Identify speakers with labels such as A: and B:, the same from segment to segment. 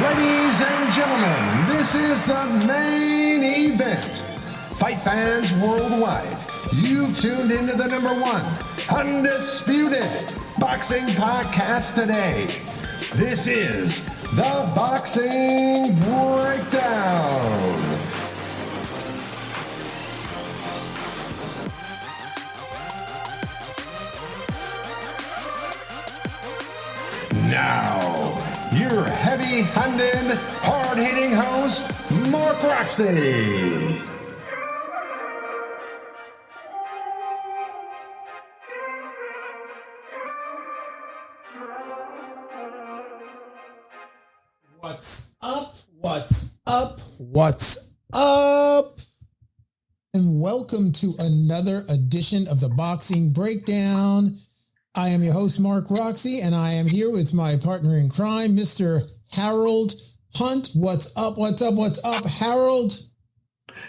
A: Ladies and gentlemen, this is the main event. Fight fans worldwide, you've tuned into the #1 undisputed boxing podcast today. This is the Boxing Breakdown. Now, your heavy-handed, hard-hitting host, Mark Roxey.
B: What's up? What's up? What's up? And welcome to another edition of the Boxing Breakdown. I am your host, Mark Roxey, and I am here with my partner in crime, Mr. Harold Hunt. What's up? What's up? What's up, Harold?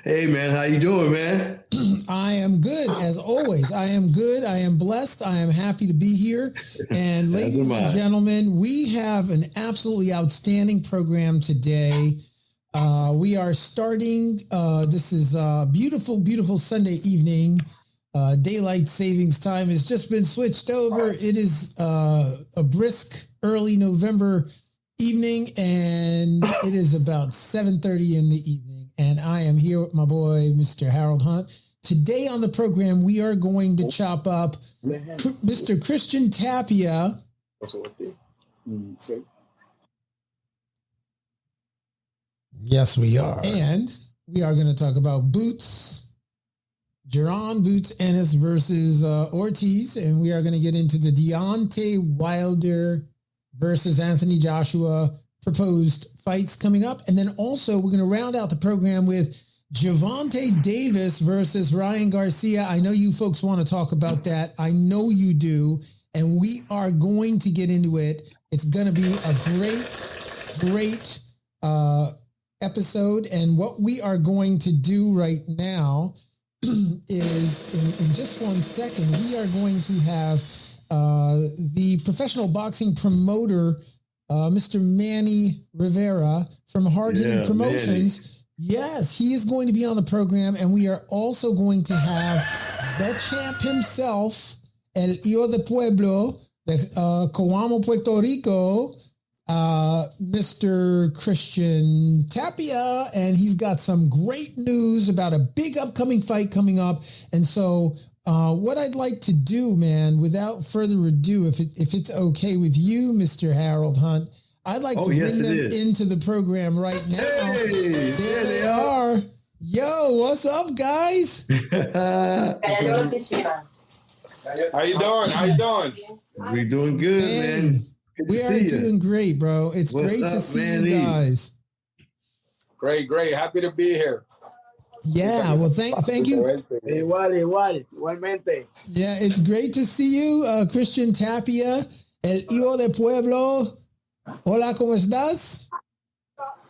C: Hey, man. How you doing, man?
B: I am good, as always. I am good. I am blessed. I am happy to be here. And ladies and gentlemen, we have an absolutely outstanding program today. We are starting, this is a beautiful, beautiful Sunday evening. Daylight savings time has just been switched over. It is a brisk early November evening, and it is about 7:30 in the evening. And I am here with my boy, Mr. Harold Hunt. Today on the program, we are going to chop up Mr. Christian Tapia. Yes, we are. And we are going to talk about Boots. Jaron Boots Ennis versus Ortiz, and we are going to get into the Deontay Wilder versus Anthony Joshua proposed fights coming up. And then also we're going to round out the program with Gervonta Davis versus Ryan Garcia. I know you folks want to talk about that. I know you do. And we are going to get into it. It's going to be a great episode. And what we are going to do right now is in just 1 second, we are going to have the professional boxing promoter, Mr. Manny Rivera from Hard Hitting Promotions. Manny. Yes, he is going to be on the program, and we are also going to have the champ himself, El Hijo de Pueblo, de Coamo, Puerto Rico, Mr. Christian Tapia, and he's got some great news about a big upcoming fight coming up. And so what I'd like to do, man, without further ado, if it's okay with you, Mr. Harold Hunt, I'd like to bring them into the program right now.
C: Hey,
B: there they are. Yo, what's up, guys?
D: How you doing? How you doing?
C: We doing good, man.
B: We are doing great, bro. It's great to see you guys.
D: Great. Happy to be here.
B: Yeah, well, thank you.
E: Igualmente.
B: Yeah, it's great to see you, Christian Tapia, El Hijo de Pueblo. Hola, ¿cómo estás?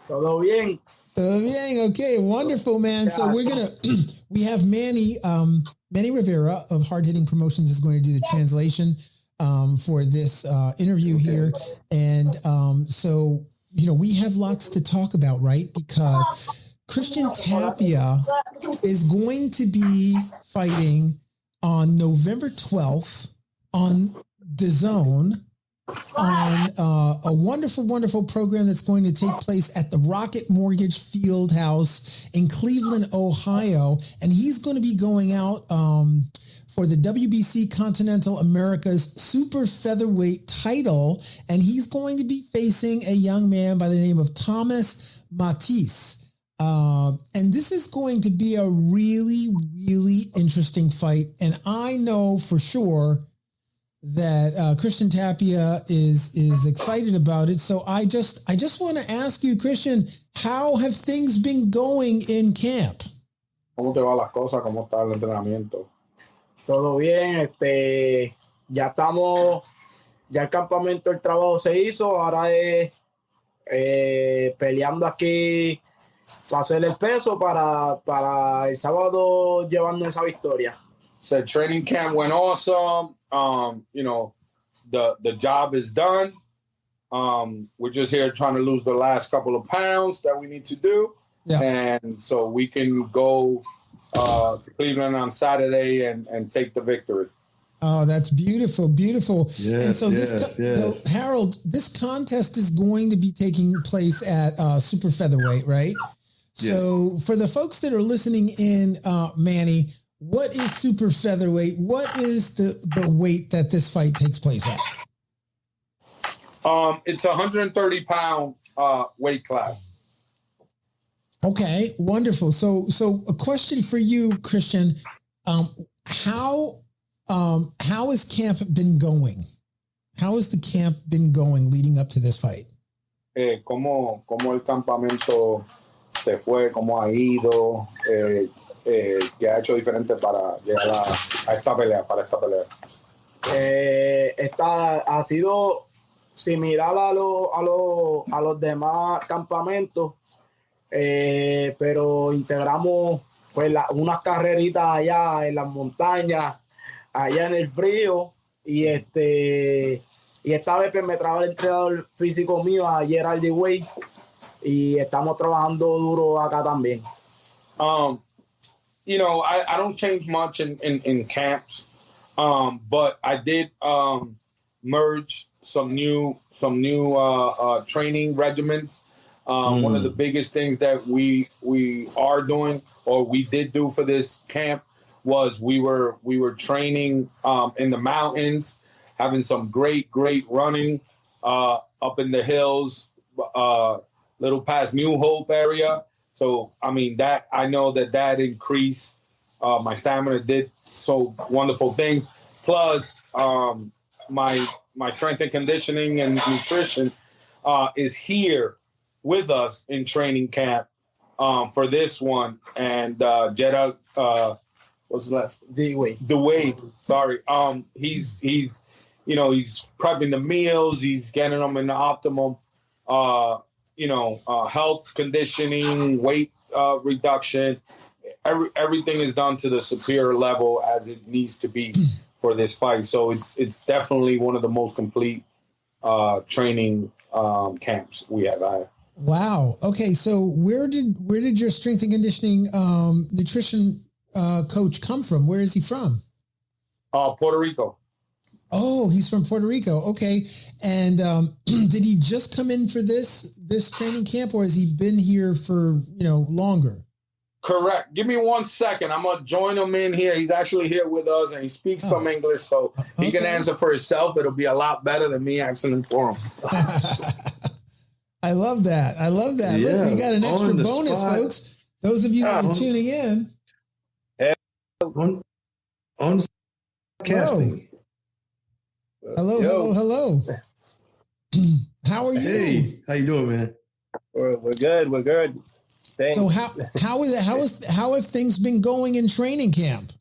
E: Todo bien.
B: Todo bien. Okay, wonderful, man. So we have Manny Rivera of Hard Hitting Promotions is going to do the translation for this interview here. And so, we have lots to talk about, right? Because Christian Tapia is going to be fighting on November 12th on DAZN on a wonderful, wonderful program that's going to take place at the Rocket Mortgage Field House in Cleveland, Ohio. And he's going to be going out for the WBC Continental America's super featherweight title. And he's going to be facing a young man by the name of Thomas Mattice. And this is going to be a really, really interesting fight. And I know for sure that Christian Tapia is excited about it. So I just want to ask you, Christian, how have things been going in camp?
D: ¿Cómo te van las cosas? ¿Cómo está el entrenamiento?
E: Todo bien, ya estamos, ya el campamento, el trabajo se hizo, ahora es peleando aquí para hacer el peso para el sábado llevando esa victoria.
D: So training camp went awesome. The job is done. We're just here trying to lose the last couple of pounds that we need to do. Yeah. And so we can go to Cleveland on Saturday and take the victory.
B: Oh, that's beautiful, beautiful.
C: Yes,
B: and so
C: yes.
B: Harold, this contest is going to be taking place at super featherweight, right? So for the folks that are listening in, Manny, what is super featherweight? What is the weight that this fight takes place at?
D: It's 130-pound weight class.
B: Okay, wonderful. So a question for you, Christian. How has camp been going? How has the camp been going leading up to this fight?
D: ¿Cómo el campamento se fue? ¿Cómo ha ido? ¿Qué ha hecho diferente para llegar a esta pelea, para esta pelea?
E: Ha sido similar a los demás campamentos, pero integramos pues unas carreritas allá en las montañas, allá en el frío, y esta vez pues, me trajo el entrenador físico mío ayer al D-Way, y estamos trabajando duro acá también.
D: You know, I don't change much in camps, but I did merge some new training regimens. One of the biggest things that we are doing, or we did do for this camp, was we were training in the mountains, having some great running up in the hills, little past New Hope area. So I mean that I know that increased my stamina, did so wonderful things. Plus my strength and conditioning and nutrition is here with us in training camp for this one. And Jeddah, what's that? The sorry. He's prepping the meals. He's getting them in the optimum, health conditioning, weight reduction. Everything is done to the superior level as it needs to be for this fight. So it's definitely one of the most complete training camps we have.
B: Wow. Okay. So where did your strength and conditioning nutrition coach come from? Where is he from?
D: Puerto Rico.
B: Oh, he's from Puerto Rico. Okay. And did he just come in for this training camp, or has he been here for, longer?
D: Correct. Give me 1 second. I'm going to join him in here. He's actually here with us, and he speaks some English, so he can answer for himself. It'll be a lot better than me asking him for him.
B: I love that. Yeah, look, we got an extra bonus, spot. Folks. Those of you that are tuning in.
C: On casting.
B: Hello. How are you?
C: Hey, how you doing, man?
F: We're good. Thanks.
B: So how have things been going in training camp?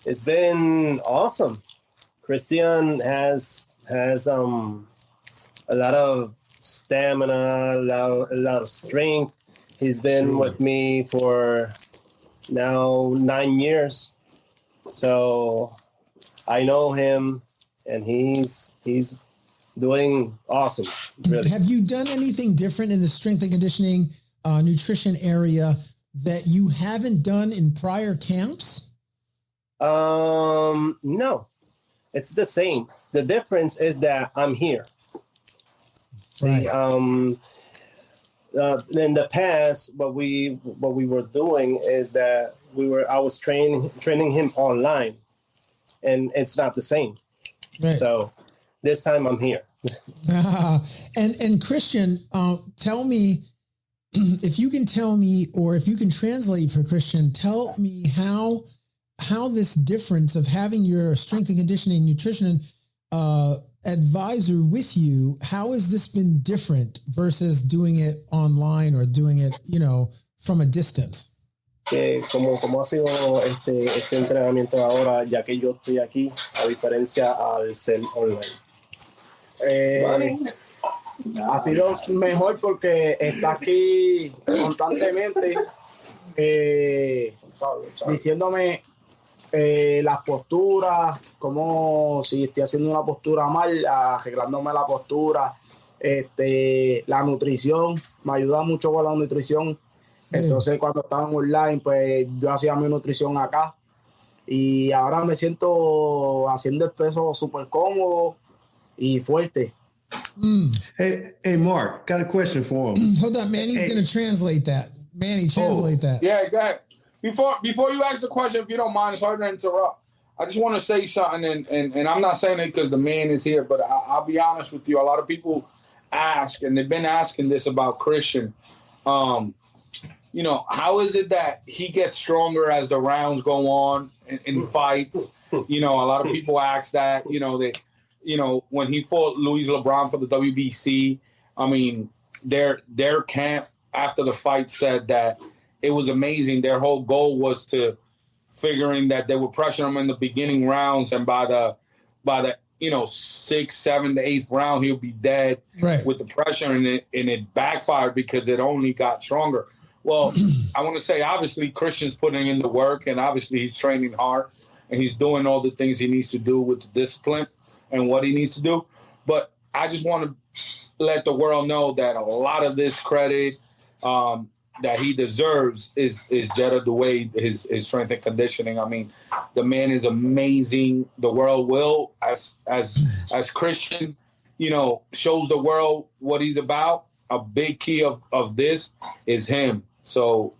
F: It's been awesome. Christian has a lot of stamina, a lot of strength. He's been with me for now 9 years. So I know him, and he's doing awesome. Really.
B: Have you done anything different in the strength and conditioning nutrition area that you haven't done in prior camps?
F: No, it's the same. The difference is that I'm here. See, in the past, what we were doing is that I was training him online, and it's not the same. Right. So this time I'm here.
B: And Christian, tell me, if you can tell me, or if you can translate for Christian, tell me how this difference of having your strength and conditioning nutrition advisor with you, how has this been different versus doing it online or doing it, from a distance?
F: ¿Cómo ha sido este entrenamiento ahora, ya que yo estoy aquí, a diferencia al ser online?
E: Ha sido mejor porque está aquí constantemente diciéndome las posturas, como si estoy haciendo una postura mal, arreglándome la postura, la nutrición, me ayuda mucho con la nutrición. Entonces cuando estaba en online, pues yo hacía mi nutrición acá y ahora me siento haciendo el peso súper cómodo y fuerte.
C: Hey, Mark, got a question for him.
B: Hold on, Manny's going to translate that. Manny, translate that.
D: Yeah, go ahead. Before you ask the question, if you don't mind, sorry to interrupt. I just want to say something, and I'm not saying it because the man is here, but I'll be honest with you. A lot of people ask, and they've been asking this about Christian. You know, how is it that he gets stronger as the rounds go on in fights? You know, a lot of people ask that. You know, when he fought Luis LeBron for the WBC, I mean, their camp after the fight said that it was amazing. Their whole goal was to figuring that they would pressure him in the beginning rounds, and by the 6th, 7th, 8th round, he'll be dead with the pressure, and it backfired because it only got stronger. Well, I want to say, obviously, Christian's putting in the work, and obviously he's training hard, and he's doing all the things he needs to do with the discipline and what he needs to do. But I just want to let the world know that a lot of this credit that he deserves is Jeddah Dwayne, his strength and conditioning. I mean, the man is amazing. The world will, as Christian, shows the world what he's about. A big key of this is him. So,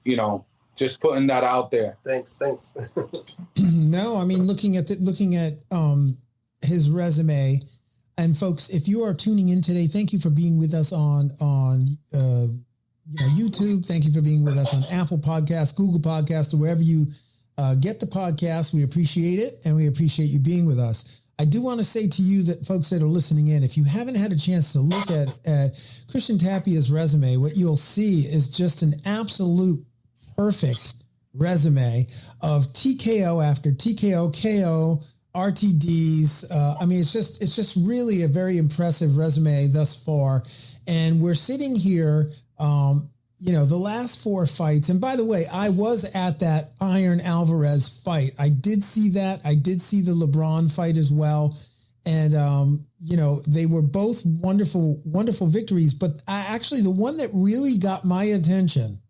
D: just putting that out there.
F: Thanks.
B: No, I mean, looking at his resume, and folks, if you are tuning in today, thank you for being with us on YouTube. Thank you for being with us on Apple Podcasts, Google Podcasts, or wherever you get the podcast. We appreciate it, and we appreciate you being with us. I do want to say to you that folks that are listening in, if you haven't had a chance to look at Christian Tapia's resume, what you'll see is just an absolute perfect resume of TKO after TKO, KO, RTDs. I mean, it's just really a very impressive resume thus far. And we're sitting here, the last 4 fights. And by the way, I was at that Iron Alvarez fight. I did see that. I did see the LeBron fight as well. And, they were both wonderful, wonderful victories. But the one that really got my attention,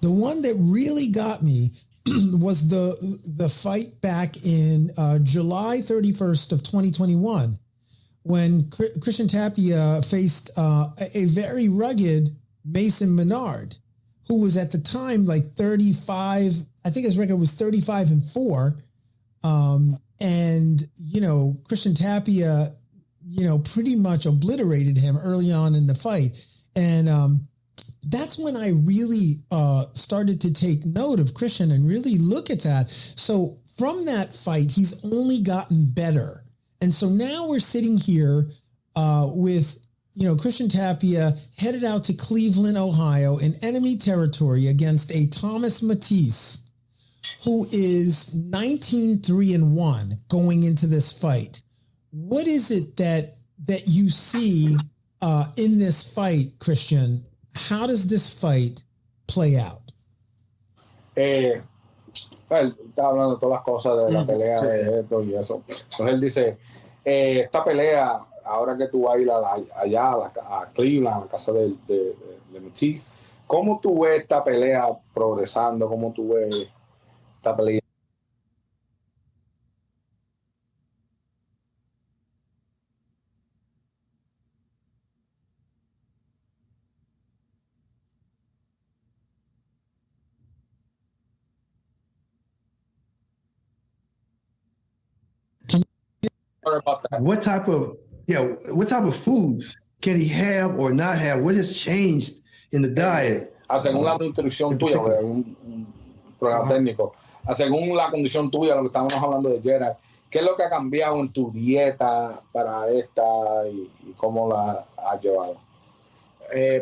B: the one that really got me was the fight back in July 31st of 2021, when Christian Tapia faced a very rugged Mason Menard, who was at the time like 35. I think his record was 35-4. And Christian Tapia, pretty much obliterated him early on in the fight. And that's when I really started to take note of Christian and really look at that. So from that fight, he's only gotten better. And so now we're sitting here with, Christian Tapia headed out to Cleveland, Ohio, in enemy territory against a Thomas Mattice, who is 19-3-1 going into this fight. What is it that you see in this fight, Christian? How does this fight play out?
D: Él está hablando todas las cosas de la pelea de esto y eso. Entonces él dice, esta pelea, ahora que tú vas a ir allá a Cleveland, a la casa de Mattice, ¿cómo tú ves esta pelea progresando? ¿Cómo tú ves esta pelea?
C: What type of foods can he have or not have? What has changed in the diet?
D: Según la nutrición tuya, un programa técnico, según la condición tuya, lo que estábamos hablando de Jeddah, ¿qué es lo que ha cambiado en tu dieta para esta y cómo la has llevado?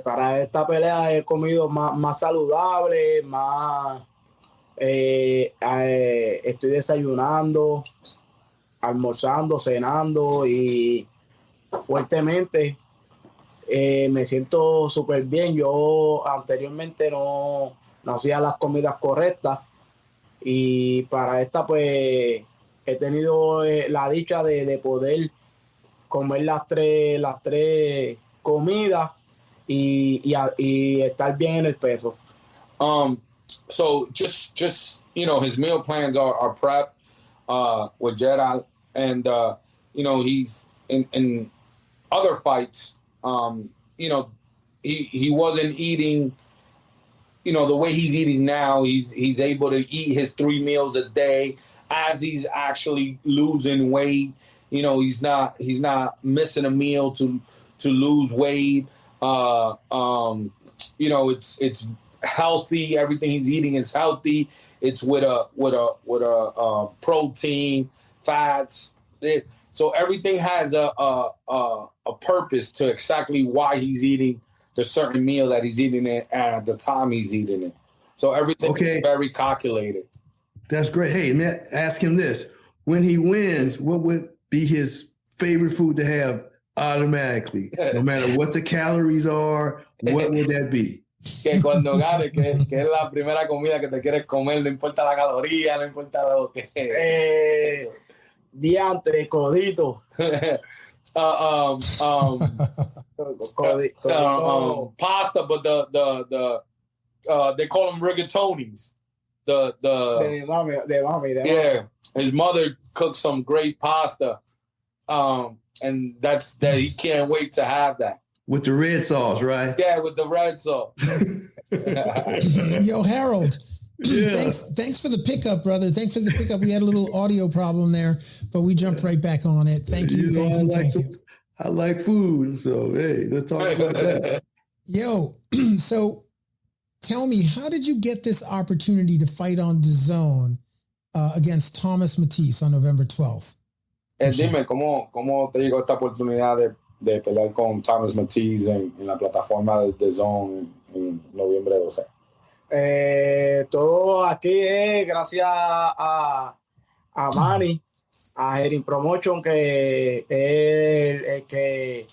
E: Para esta pelea he comido más saludable, estoy desayunando, almorzando, cenando y fuertemente. Me siento súper bien. Yo anteriormente no hacía las comidas correctas Y para esta, pues, he tenido la dicha de poder comer las tres comidas y estar bien en el peso.
D: So just his meal plans are prep with Jedi, and he's in other fights. He wasn't eating. The way he's eating now, he's able to eat his 3 meals a day as he's actually losing weight. He's not missing a meal to lose weight. It's healthy. Everything he's eating is healthy. It's with a protein, fats. So everything has a purpose to exactly why he's eating the certain meal that he's eating it at the time he's eating it. So everything is very calculated.
C: That's great. Hey, man, ask him this. When he wins, what would be his favorite food to have automatically? No matter what the calories are, what would that be?
D: Que cuando gane, que es la primera comida que te quieres comer, no importa la caloría, no importa lo que...
E: Diantre, codito.
D: Pasta, but the they call them rigatonis. The
E: de mami.
D: Yeah, his mother cooked some great pasta, and that he can't wait to have that
C: with the red sauce, right?
D: Yeah, with the red sauce.
B: Yo, Harold. Yeah. Thanks for the pickup, brother. Thanks for the pickup. We had a little audio problem there, but we jumped right back on it. Thank you. Thank you.
C: I like food, so hey, let's talk about that.
B: Yo, so tell me, how did you get this opportunity to fight on DAZN against Thomas Mattice on November 12th?
D: Dime, ¿cómo te llegó esta oportunidad de pelear con Thomas Mattice en la plataforma de DAZN en noviembre 12?
E: Todo aquí es gracias a Manny, a Herin Promotion, que es el que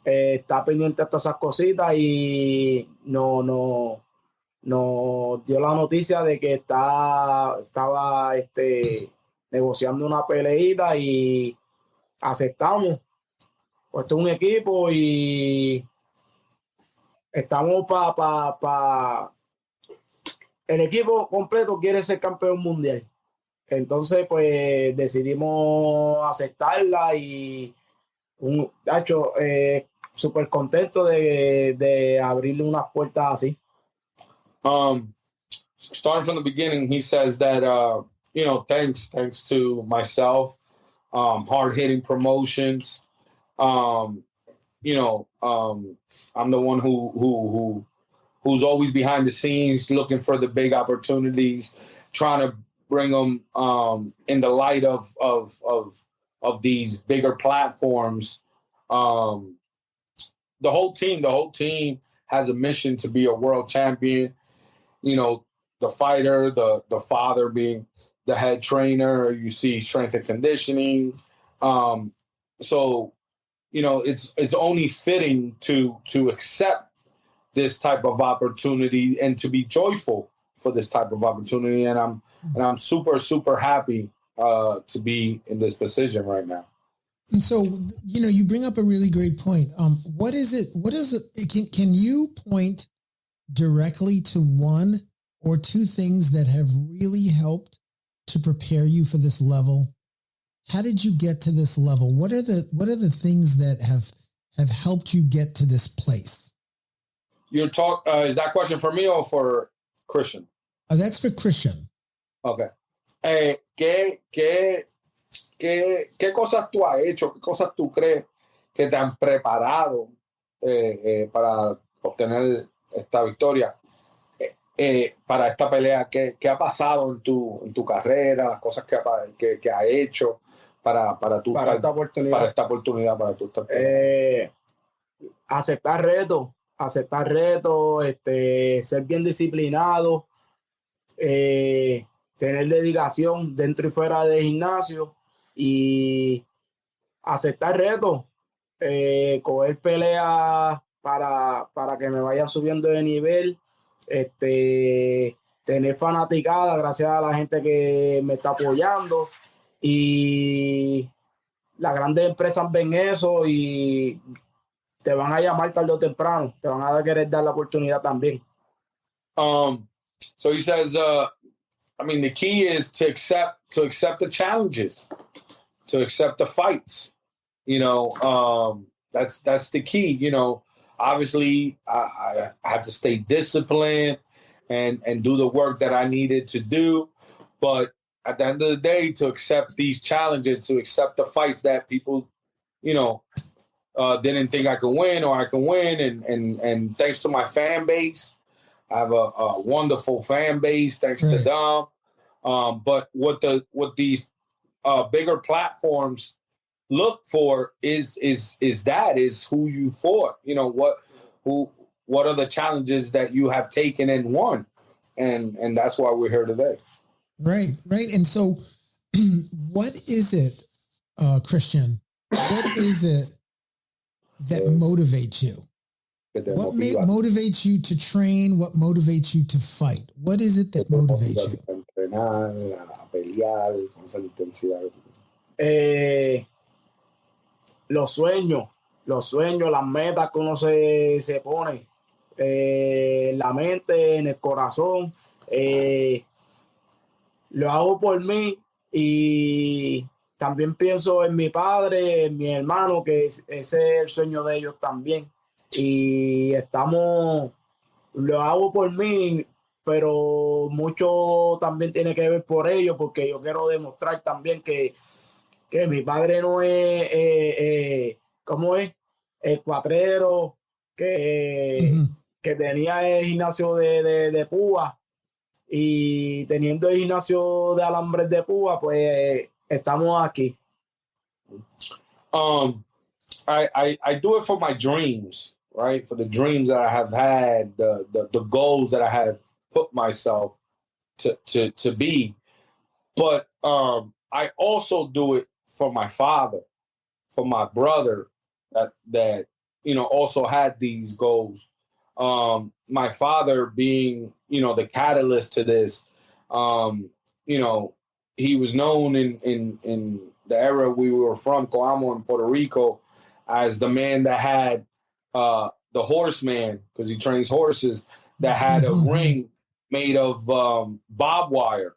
E: está pendiente de todas esas cositas y nos dio la noticia de que estaba negociando una peleita y aceptamos. Pues esto es un equipo y estamos para el equipo completo quiere ser campeón mundial. Entonces, pues decidimos aceptarla y súper contento de abrirle unas puertas así.
D: Starting from the beginning, he says that thanks to myself, hard-hitting promotions. I'm the one who's always behind the scenes, looking for the big opportunities, trying to bring them in the light of these bigger platforms. The whole team has a mission to be a world champion. The fighter, the father being the head trainer. You see strength and conditioning. So it's only fitting to accept this type of opportunity and to be joyful for this type of opportunity. And I'm super, super happy to be in this position right now.
B: And so, you bring up a really great point. What is it? Can you point directly to one or two things that have really helped to prepare you for this level? How did you get to this level? What are the things that have helped you get to this place?
D: Is that question for me or for Christian?
B: That's for Christian.
D: Okay. ¿Qué cosas tú has hecho? ¿Qué cosas tú crees que te han preparado para obtener esta victoria? Para esta pelea, ¿qué ha pasado en tu carrera? Las cosas que ha hecho para esta oportunidad, para tu
E: aceptar retos, ser bien disciplinado, tener dedicación dentro y fuera del gimnasio y aceptar retos, coger peleas para que me vayan subiendo de nivel, tener fanaticada gracias a la gente que me está apoyando y las grandes empresas ven eso y te van a llamar tarde o temprano, te van a querer dar la oportunidad también.
D: So he says, I mean, the key is to accept the challenges, to accept the fights. You know, that's the key. You know, obviously I had to stay disciplined and do the work that I needed to do, but at the end of the day, to accept these challenges, to accept the fights that people, you know, didn't think I could win or I can win, and thanks to my fan base, I have a wonderful fan base thanks to them. But what these bigger platforms look for is who you fought. You know, what are the challenges that you have taken and won, and that's why we're here today.
B: Right. And so, what is it, Christian? What is it that motivates you? What motivates you to train? What motivates you to fight? What is it that motivates you?
E: Los sueños, las metas que uno se pone, la mente, en el corazón. Lo hago por mí y también pienso en mi padre, en mi hermano, que ese es el sueño de ellos también. Y lo hago por mí, pero mucho también tiene que ver por ellos, porque yo quiero demostrar también que mi padre no es, ¿cómo es? El cuatrero que tenía el gimnasio de púa, y teniendo el gimnasio de alambres de púa, pues estamos aquí.
D: I do it for my dreams, right? For the dreams that I have had, the goals that I have put myself to be. But I also do it for my father, for my brother that you know also had these goals. My father being, you know, the catalyst to this. You know, he was known in the era we were from, Coamo in Puerto Rico, as the man that had the horseman, because he trains horses, that had a ring made of barbed wire.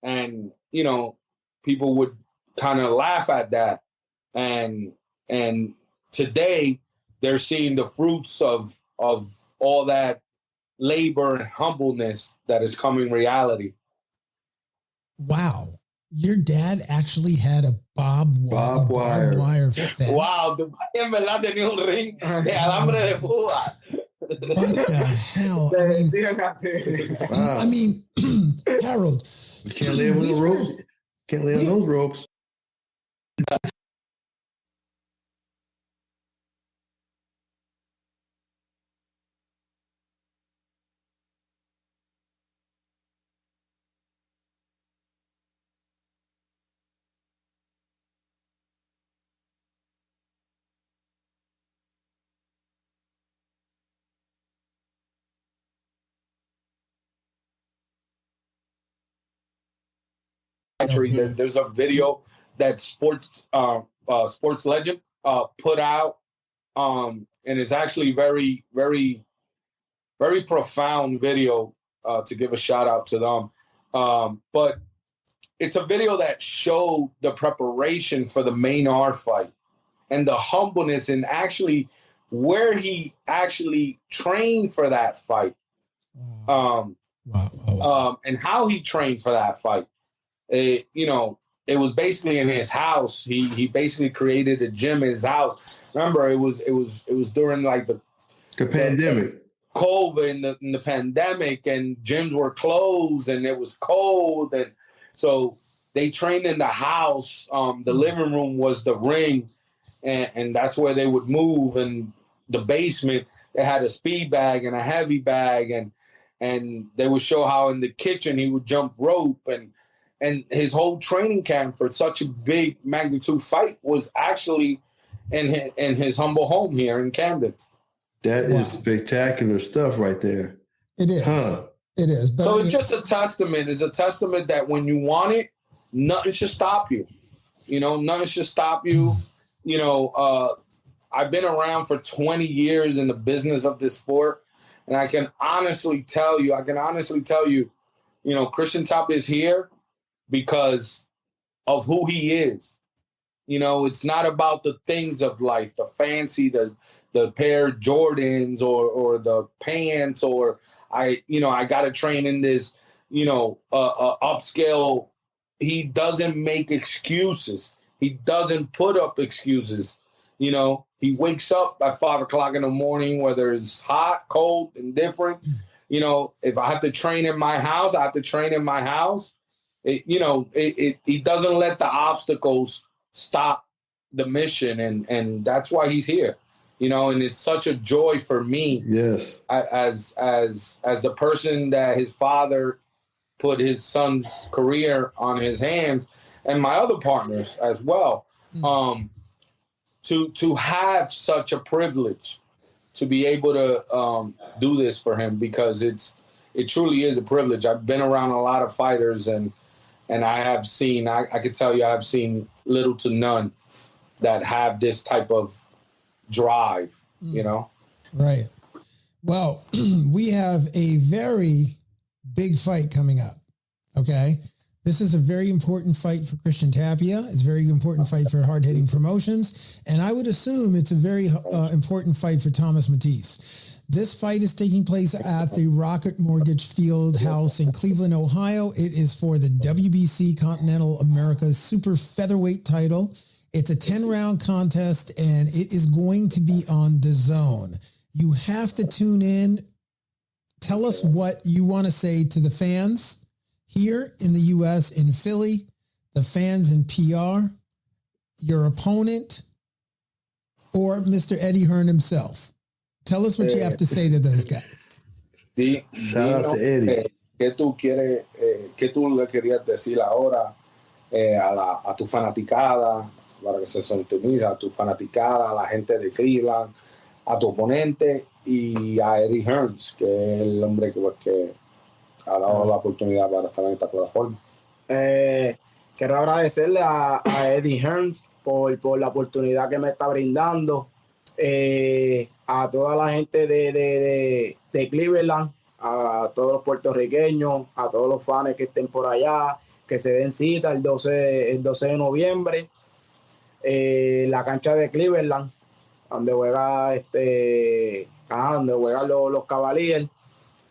D: And, you know, people would kind of laugh at that. And today they're seeing the fruits of all that labor and humbleness that is coming reality.
B: Wow. Your dad actually had a barbed wire fence.
D: Wow. En verdad tenía un ring de alambre de púa.
B: What the hell? I mean, Harold.
C: You can't lay on those ropes. Can't lay on those ropes.
D: There's a video that Sports Legend put out, and it's actually very, very, very profound video to give a shout out to them. But it's a video that showed the preparation for the main R fight and the humbleness and actually where he actually trained for that fight. And how he trained for that fight. You know, it was basically in his house. He basically created a gym in his house. Remember, it was during like the
C: pandemic,
D: COVID, in the pandemic, and gyms were closed, and it was cold, and so they trained in the house. The living room was the ring, and that's where they would move. And the basement, they had a speed bag and a heavy bag, and they would show how in the kitchen he would jump rope, and his whole training camp for such a big magnitude fight was actually in his humble home here in Camden.
C: That is spectacular stuff right there.
B: It is.
C: Huh.
B: It is. But
D: so it's just a testament. It's a testament that when you want it, nothing should stop you. Nothing should stop you. I've been around for 20 years in the business of this sport, and I can honestly tell you, Christian Tapia is here because of who he is. It's not about the things of life, the fancy, the pair of Jordans or the pants, or I got to train in this, upscale. He doesn't make excuses. He doesn't put up excuses. He wakes up at 5 o'clock in the morning, whether it's hot, cold, indifferent. If I have to train in my house, I have to train in my house. He doesn't let the obstacles stop the mission, and that's why he's here. And it's such a joy for me.
C: Yes,
D: as the person that his father put his son's career on his hands, and my other partners as well. To have such a privilege to be able to do this for him, because it truly is a privilege. I've been around a lot of fighters, and I have seen, I could tell you, I've seen little to none that have this type of drive,
B: Right. Well, we have a very big fight coming up. Okay. This is a very important fight for Christian Tapia. It's a very important fight for Hard Hitting Promotions. And I would assume it's a very important fight for Thomas Mattice. This fight is taking place at the Rocket Mortgage Field House in Cleveland, Ohio. It is for the WBC Continental America Super Featherweight title. It's a 10-round contest, and it is going to be on DAZN. You have to tune in. Tell us what you want to say to the fans here in the U.S., in Philly, the fans in PR, your opponent, or Mr. Eddie Hearn himself. Tell us what you have to say to those guys.
C: Shout out to Eddie.
D: ¿Qué tú le querías decir ahora a tu fanaticada, para que se sintoniza, a tu fanaticada, a la gente de Cleveland, a tu oponente y a Eddie Hearns, que es el hombre que ha dado la oportunidad para estar en esta plataforma?
E: Quiero agradecerle a Eddie Hearns por la oportunidad que me está brindando, a toda la gente de Cleveland, a todos los puertorriqueños, a todos los fans que estén por allá, que se den cita el 12 de noviembre, la cancha de Cleveland, donde juegan los Cavaliers.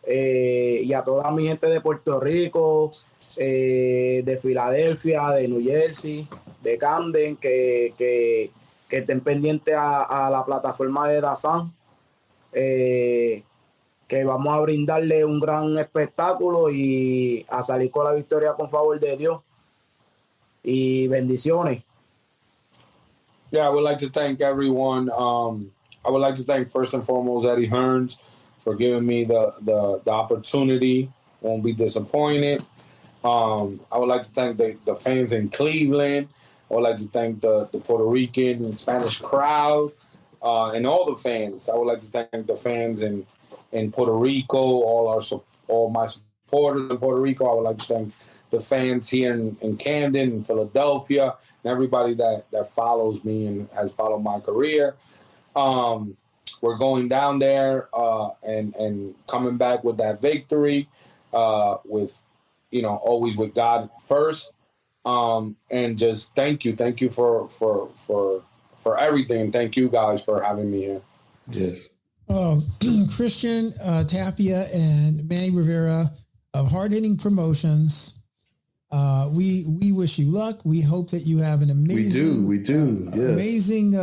E: Y a toda mi gente de Puerto Rico, de Filadelfia, de New Jersey, de Camden, que estén pendientes a la plataforma de DAZN, que vamos a brindarle un gran espectáculo y a salir con la victoria con favor de Dios. Y bendiciones.
D: Yeah, I would like to thank everyone. I would like to thank first and foremost Eddie Hearns for giving me the opportunity. Won't be disappointed. I would like to thank the fans in Cleveland. I would like to thank the Puerto Rican and Spanish crowd, and all the fans. I would like to thank the fans in Puerto Rico, all my supporters in Puerto Rico. I would like to thank the fans here in Camden and Philadelphia, and everybody that follows me and has followed my career. We're going down there and coming back with that victory, with always with God first, and just thank you for everything, and thank you guys for having me here.
C: Yes.
B: Christian Tapia and Manny Rivera of Hard Hitting Promotions. We wish you luck. We hope that you have an amazing,
C: we do, yes.
B: Amazing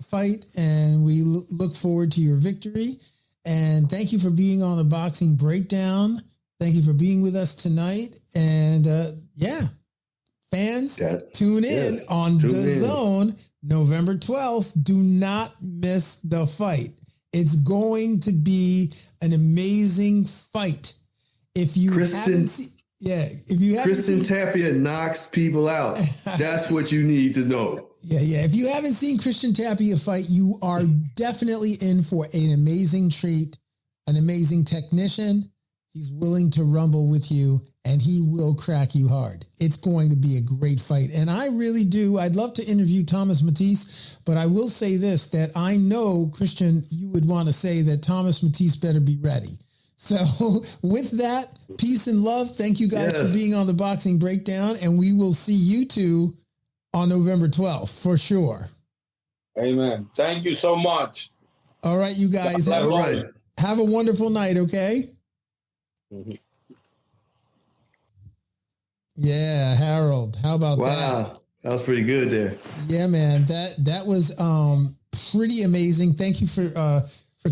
B: fight, and we look forward to your victory. And thank you for being on the Boxing Breakdown. Thank you for being with us tonight. And fans, tune in on DAZN November 12th. Do not miss the fight. It's going to be an amazing fight. If you haven't seen,
C: Christian Tapia knocks people out. That's what you need to know.
B: Yeah. If you haven't seen Christian Tapia fight, you are definitely in for an amazing treat, an amazing technician, He's willing to rumble with you, and he will crack you hard. It's going to be a great fight. And I really do. I'd love to interview Thomas Mattice, but I will say this, that I know, Christian, you would want to say that Thomas Mattice better be ready. So with that, peace and love. Thank you guys for being on the Boxing Breakdown, and we will see you two on November 12th for sure.
D: Amen. Thank you so much.
B: All right, you guys. Have a wonderful night, okay?
D: Mm-hmm.
B: Yeah, Harold. How about that?
C: Wow, that was pretty good there.
B: Yeah, man. That was pretty amazing. Thank you for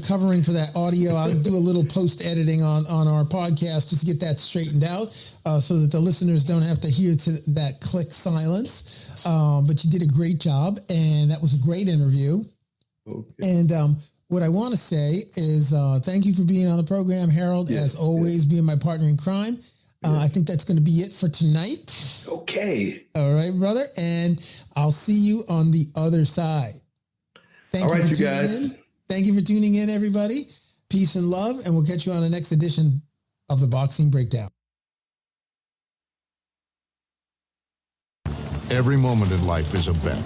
B: covering for that audio. I'll do a little post editing on our podcast just to get that straightened out, so that the listeners don't have to hear to that click silence. But you did a great job, and that was a great interview. Okay. And what I want to say is thank you for being on the program, Harold, as always, being my partner in crime. I think that's going to be it for tonight.
C: Okay.
B: All right, brother. And I'll see you on the other side. Thank
C: you
B: for tuning
C: guys.
B: in. Thank you for tuning in, everybody. Peace and love. And we'll catch you on the next edition of the Boxing Breakdown.
G: Every moment in life is a bet.